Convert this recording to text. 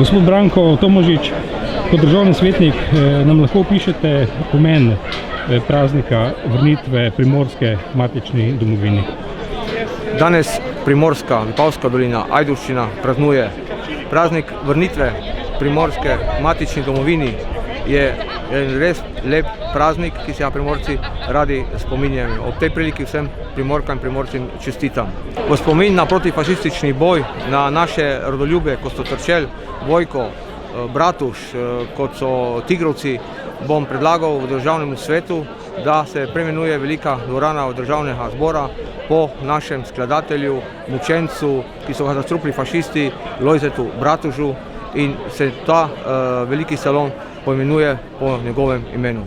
Gospod Branko Tomožič, kot državni svetnik nam lahko opišete pomen praznika vrnitve Primorske matični domovini. Danes Primorska, Vipavska dolina, Ajdovščina praznuje praznik vrnitve Primorske matični domovini. Je res lep praznik, ki se ga Primorci radi spominjajo. Ob tej priliki vsem Primorkam in Primorcem čestitam. V spomin na protifašistični boj, na naše rodoljube, kot so Teršelj, Vojko, Bratuš, kot so Tigrovci, bom predlagal v državnemu svetu, da se preimenuje velika dvorana državnega zbora po našem skladatelju, mučencu, ki so ga zastrupili fašisti, Lojzetu Bratužu, in se ta veliki salon poimenuje po njegovem imenu.